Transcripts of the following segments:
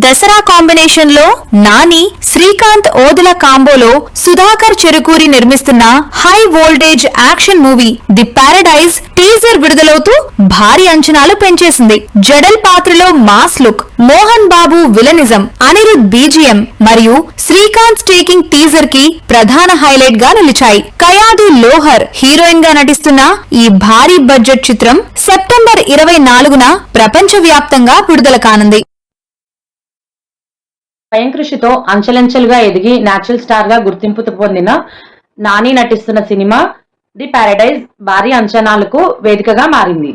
Dasara combination లో నాని శ్రీకాంత్ ఓదుల కాంబోలో సుధాకర్ చెరుకూరి నిర్మిస్తున్న high voltage action movie the paradise teaser విడుదలవుతూ భారీ అంచనాలు పెంచేసింది. జడల్ పాత్రలో mass look, Mohan Babu villainism, Anirudh BGM మరియు శ్రీకాంత్ టేకింగ్ టీజర్ కి ప్రధాన హైలైట్ గా నిలిచాయి. కయాదు లోహర్ హీరోయిన్ గా నటిస్తున్న ఈ భారీ బడ్జెట్ చిత్రం సెప్టెంబర్ 24న ప్రపంచ వ్యాప్తంగా విడుదల కానుంది. స్వయం కృషితో అంచెలంచెలుగా ఎదిగి నేచురల్ స్టార్ గా గుర్తింపు పొందిన నాని నటిస్తున్న సినిమా ది పారడైజ్ భారీ అంచనాలకు వేదికగా మారింది.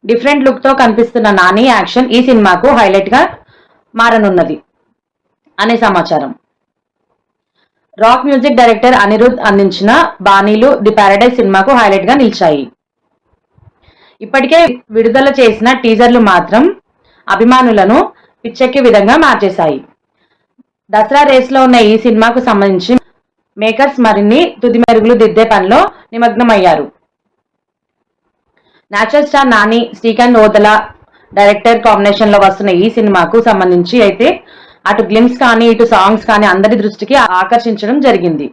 డిఫరెంట్ లుక్ తో కనిపిస్తున్న నాని యాక్షన్ ఈ సినిమాకు హైలైట్ గా మారనున్నది అనే సమాచారం. రాక్ మ్యూజిక్ డైరెక్టర్ అనిరుద్ అందించిన బాణీలు ది పారడైజ్ సినిమాకు హైలైట్ గా నిలిచాయి. ఇప్పటికే విడుదల చేసిన టీజర్లు మాత్రం అభిమానులను పిచ్చెక్కే విధంగా మార్చేశాయి. దసరా రేస్ లో ఉన్న ఈ సినిమాకు సంబంధించి మేకర్స్ మరిన్ని తుది మెరుగులు దిద్దే పనిలో నిమగ్నమయ్యారు. Natural star Nani, Srikanth Odela director combination లో వస్తున్న ఈ సినిమాకు సంబంధించి అయితే అటు గ్లిమ్స్ కానీ ఇటు సాంగ్స్ కానీ అందరి దృష్టికి ఆకర్షించడం జరిగింది.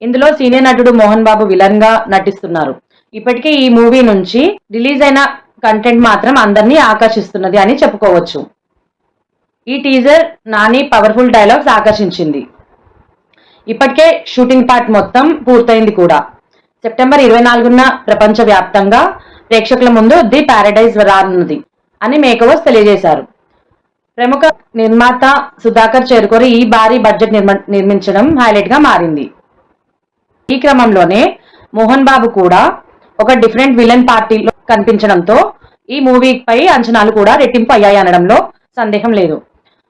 ఇందులో సీనియర్ నటుడు మోహన్ బాబు విలన్ గా నటిస్తున్నారు. ఇప్పటికే ఈ మూవీ నుంచి రిలీజ్ అయిన కంటెంట్ మాత్రం అందరినీ ఆకర్షిస్తున్నది అని చెప్పుకోవచ్చు. ఈ టీజర్ నాని పవర్ఫుల్ డైలాగ్స్ ఆకర్షించింది. ఇప్పటికే షూటింగ్ పార్ట్ మొత్తం పూర్తయింది కూడా. సెప్టెంబర్ 24న ప్రపంచ వ్యాప్తంగా ప్రేక్షకుల ముందు ది పారడైజ్ రానున్నది అని మేకర్స్ తెలియజేశారు. ప్రముఖ నిర్మాత సుధాకర్ చెరుకూరి ఈ భారీ బడ్జెట్ నిర్మించడం హైలైట్ గా మారింది. ఈ క్రమంలోనే మోహన్ బాబు కూడా ఒక డిఫరెంట్ విలన్ పార్టీలో కనిపించడంతో ఈ మూవీపై అంచనాలు కూడా రెట్టింపు అయ్యాయి అనడంలో సందేహం లేదు.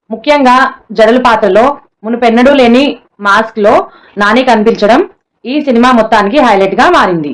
ముఖ్యంగా జడల పాత్రలో మునుపెన్నడూ లేని మాస్క్ లో నాని కనిపించడం ఈ సినిమా మొత్తానికి హైలైట్ గా మారింది.